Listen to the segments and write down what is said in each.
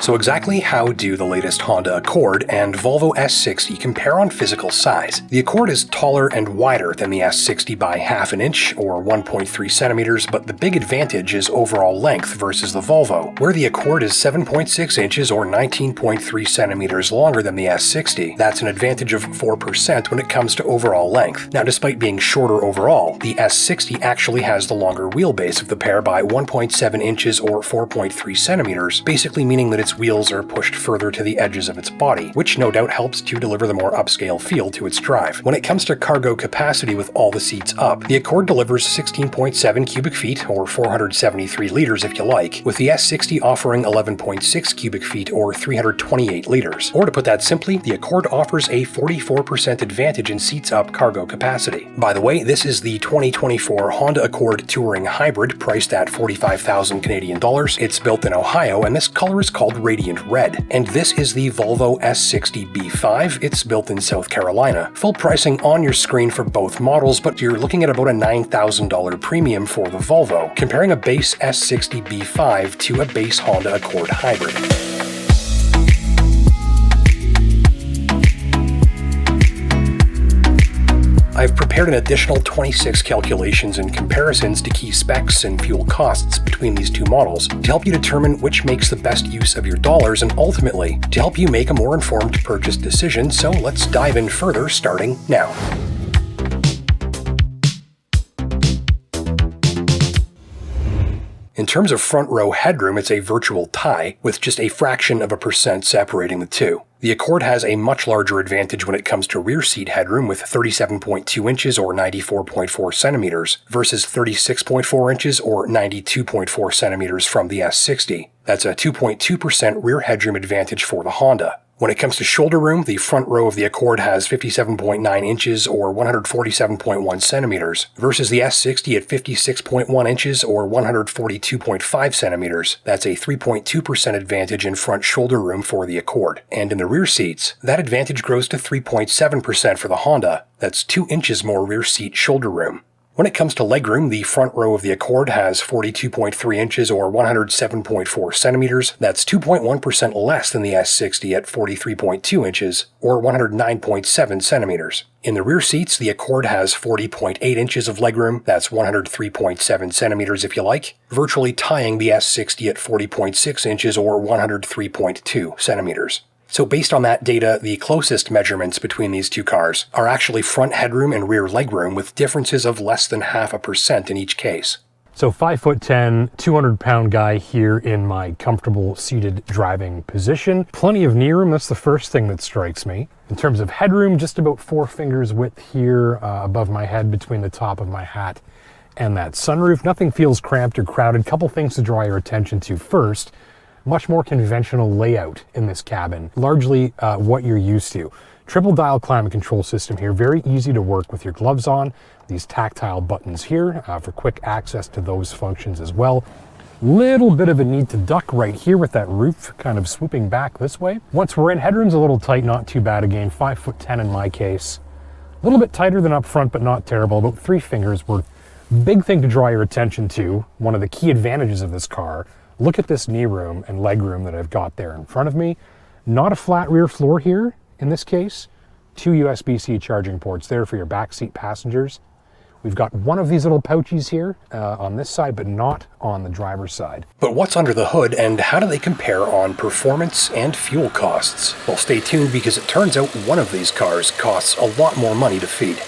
So exactly how do the latest Honda Accord and Volvo S60 compare on physical size? The Accord is taller and wider than the S60 by half an inch or 1.3 centimeters, but the big advantage is overall length versus the Volvo, where the Accord is 7.6 inches or 19.3 centimeters longer than the S60. That's an advantage of 4% when it comes to overall length. Now, despite being shorter overall, the S60 actually has the longer wheelbase of the pair by 1.7 inches or 4.3 centimeters, basically meaning that its wheels are pushed further to the edges of its body, which no doubt helps to deliver the more upscale feel to its drive. When it comes to cargo capacity with all the seats up, the Accord delivers 16.7 cubic feet, or 473 liters if you like, with the S60 offering 11.6 cubic feet, or 328 liters. Or to put that simply, the Accord offers a 44% advantage in seats up cargo capacity. By the way, this is the 2024 Honda Accord Touring Hybrid, priced at $45,000 Canadian dollars. It's built in Ohio, and this color is called Radiant Red. And this is the Volvo S60 B5. It's built in South Carolina. Full pricing on your screen for both models, but you're looking at about a $9,000 premium for the Volvo, comparing a base S60 B5 to a base Honda Accord Hybrid. I've prepared an additional 26 calculations and comparisons to key specs and fuel costs between these two models to help you determine which makes the best use of your dollars and ultimately to help you make a more informed purchase decision. So let's dive in further starting now. In terms of front row headroom, it's a virtual tie, with just a fraction of a percent separating the two. The Accord has a much larger advantage when it comes to rear seat headroom, with 37.2 inches or 94.4 centimeters versus 36.4 inches or 92.4 centimeters from the S60. That's a 2.2% rear headroom advantage for the Honda. When it comes to shoulder room, the front row of the Accord has 57.9 inches or 147.1 centimeters versus the S60 at 56.1 inches or 142.5 centimeters. That's a 3.2% advantage in front shoulder room for the Accord. And in the rear seats, that advantage grows to 3.7% for the Honda. That's 2 inches more rear seat shoulder room. When it comes to legroom, the front row of the Accord has 42.3 inches or 107.4 centimeters. That's 2.1% less than the S60 at 43.2 inches or 109.7 centimeters. In the rear seats, the Accord has 40.8 inches of legroom. That's 103.7 centimeters if you like, virtually tying the S60 at 40.6 inches or 103.2 centimeters. So based on that data, the closest measurements between these two cars are actually front headroom and rear legroom, with differences of less than 0.5% in each case. So 5'10", 200-pound guy here in my comfortable seated driving position. Plenty of knee room, that's the first thing that strikes me. In terms of headroom, just about 4 fingers width here above my head between the top of my hat and that sunroof. Nothing feels cramped or crowded. Couple things to draw your attention to first. Much more conventional layout in this cabin, largely what you're used to. Triple dial climate control system here, very easy to work with your gloves on. These tactile buttons here for quick access to those functions as well. Little bit of a need to duck right here with that roof kind of swooping back this way. Once we're in, headroom's a little tight, not too bad again, 5'10" in my case. A little bit tighter than up front, but not terrible, about 3 fingers worth. Big thing to draw your attention to, one of the key advantages of this car. Look at this knee room and leg room that I've got there in front of me. Not a flat rear floor here in this case. 2 USB-C charging ports there for your backseat passengers. We've got one of these little pouches here on this side, but not on the driver's side. But what's under the hood, and how do they compare on performance and fuel costs? Well, stay tuned, because it turns out one of these cars costs a lot more money to feed.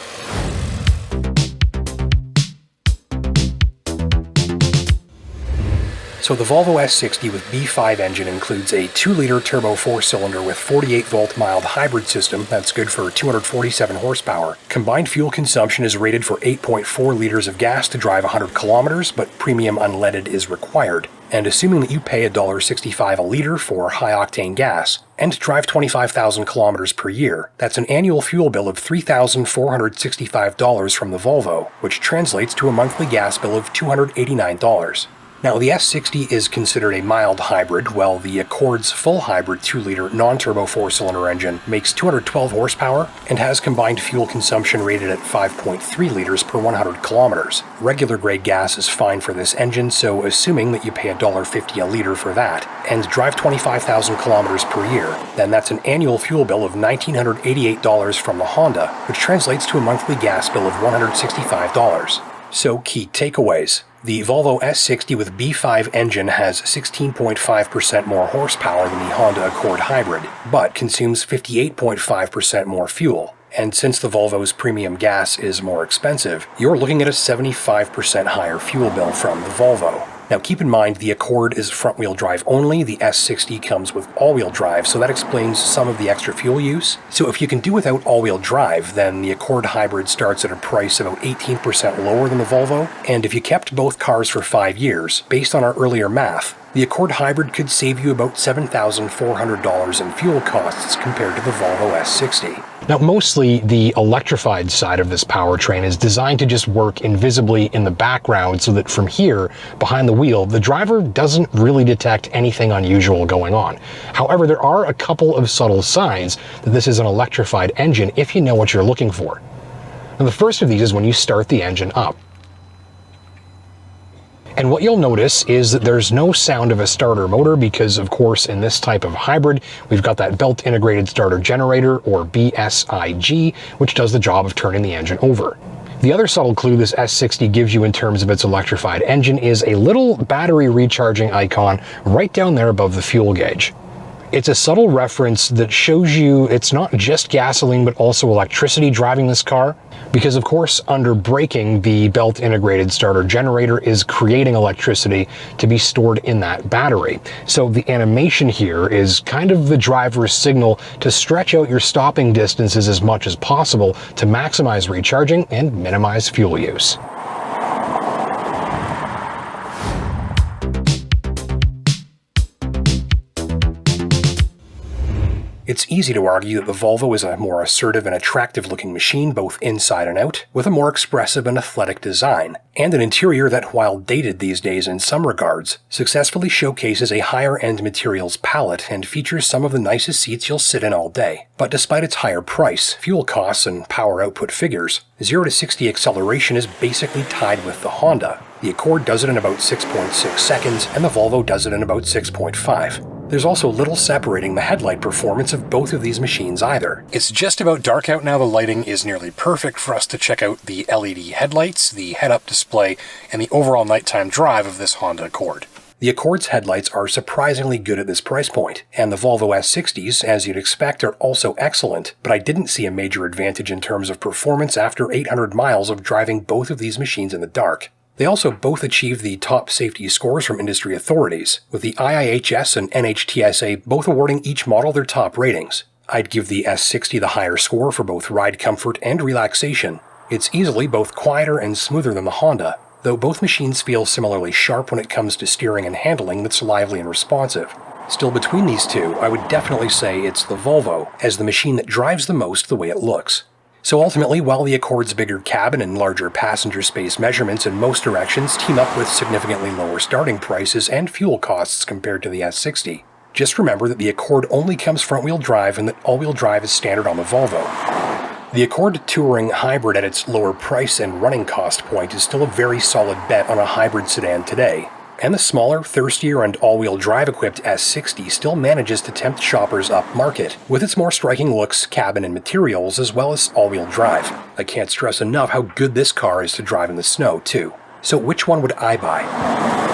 So the Volvo S60 with B5 engine includes a 2-liter turbo 4-cylinder with 48-volt mild hybrid system that's good for 247 horsepower. Combined fuel consumption is rated for 8.4 liters of gas to drive 100 kilometers, but premium unleaded is required. And assuming that you pay $1.65 a liter for high-octane gas and drive 25,000 kilometers per year, that's an annual fuel bill of $3,465 from the Volvo, which translates to a monthly gas bill of $289. Now, the S60 is considered a mild hybrid, while the Accord's full hybrid 2-liter non-turbo 4-cylinder engine makes 212 horsepower and has combined fuel consumption rated at 5.3 liters per 100 kilometers. Regular grade gas is fine for this engine, so assuming that you pay $1.50 a liter for that and drive 25,000 kilometers per year, then that's an annual fuel bill of $1,988 from the Honda, which translates to a monthly gas bill of $165. So, key takeaways. The Volvo S60 with B5 engine has 16.5% more horsepower than the Honda Accord hybrid, but consumes 58.5% more fuel. And since the Volvo's premium gas is more expensive, you're looking at a 75% higher fuel bill from the Volvo. Now keep in mind the Accord is front-wheel drive only, the S60 comes with all-wheel drive, so that explains some of the extra fuel use. So if you can do without all-wheel drive, then the Accord hybrid starts at a price about 18% lower than the Volvo, and if you kept both cars for 5 years, based on our earlier math, the Accord hybrid could save you about $7,400 in fuel costs compared to the Volvo S60. Now, mostly the electrified side of this powertrain is designed to just work invisibly in the background so that from here, behind the wheel, the driver doesn't really detect anything unusual going on. However, there are a couple of subtle signs that this is an electrified engine if you know what you're looking for. Now, the first of these is when you start the engine up. And what you'll notice is that there's no sound of a starter motor because, of course, in this type of hybrid, we've got that belt integrated starter generator, or BSIG, which does the job of turning the engine over. The other subtle clue this S60 gives you in terms of its electrified engine is a little battery recharging icon right down there above the fuel gauge. It's a subtle reference that shows you it's not just gasoline but also electricity driving this car, because of course under braking the belt integrated starter generator is creating electricity to be stored in that battery. So the animation here is kind of the driver's signal to stretch out your stopping distances as much as possible to maximize recharging and minimize fuel use. It's easy to argue that the Volvo is a more assertive and attractive-looking machine both inside and out, with a more expressive and athletic design, and an interior that, while dated these days in some regards, successfully showcases a higher-end materials palette and features some of the nicest seats you'll sit in all day. But despite its higher price, fuel costs, and power output figures, 0 to 60 acceleration is basically tied with the Honda. The Accord does it in about 6.6 seconds, and the Volvo does it in about 6.5. There's also little separating the headlight performance of both of these machines either. It's just about dark out now. The lighting is nearly perfect for us to check out the LED headlights, the head-up display, and the overall nighttime drive of this Honda Accord. The Accord's headlights are surprisingly good at this price point, and the Volvo S60s, as you'd expect, are also excellent, but I didn't see a major advantage in terms of performance after 800 miles of driving both of these machines in the dark. They also both achieved the top safety scores from industry authorities, with the IIHS and NHTSA both awarding each model their top ratings. I'd give the S60 the higher score for both ride comfort and relaxation. It's easily both quieter and smoother than the Honda, though both machines feel similarly sharp when it comes to steering and handling that's lively and responsive. Still, between these two, I would definitely say it's the Volvo, as the machine that drives the most the way it looks. So ultimately, while the Accord's bigger cabin and larger passenger space measurements in most directions team up with significantly lower starting prices and fuel costs compared to the S60, just remember that the Accord only comes front-wheel drive and that all-wheel drive is standard on the Volvo. The Accord Touring Hybrid at its lower price and running cost point is still a very solid bet on a hybrid sedan today, and the smaller, thirstier, and all-wheel drive-equipped S60 still manages to tempt shoppers up market, with its more striking looks, cabin, and materials, as well as all-wheel drive. I can't stress enough how good this car is to drive in the snow, too. So which one would I buy?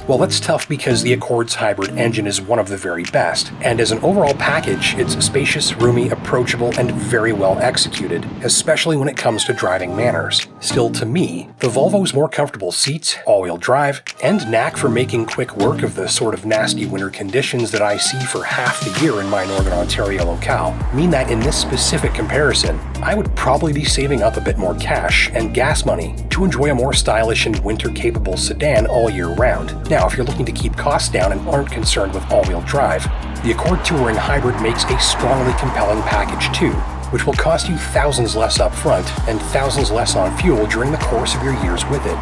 Well, that's tough because the Accord's hybrid engine is one of the very best, and as an overall package, it's spacious, roomy, approachable, and very well executed, especially when it comes to driving manners. Still, to me, the Volvo's more comfortable seats, all-wheel drive, and knack for making quick work of the sort of nasty winter conditions that I see for half the year in my Northern Ontario locale mean that in this specific comparison, I would probably be saving up a bit more cash and gas money to enjoy a more stylish and winter-capable sedan all year round. Now, if you're looking to keep costs down and aren't concerned with all-wheel drive, the Accord Touring Hybrid makes a strongly compelling package too, which will cost you thousands less up front and thousands less on fuel during the course of your years with it.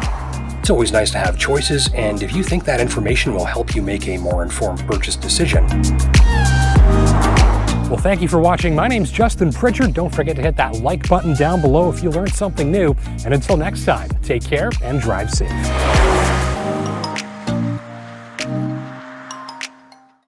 It's always nice to have choices, and if you think that information will help you make a more informed purchase decision. Well, thank you for watching. My name's Justin Pritchard. Don't forget to hit that like button down below if you learned something new. And until next time, take care and drive safe.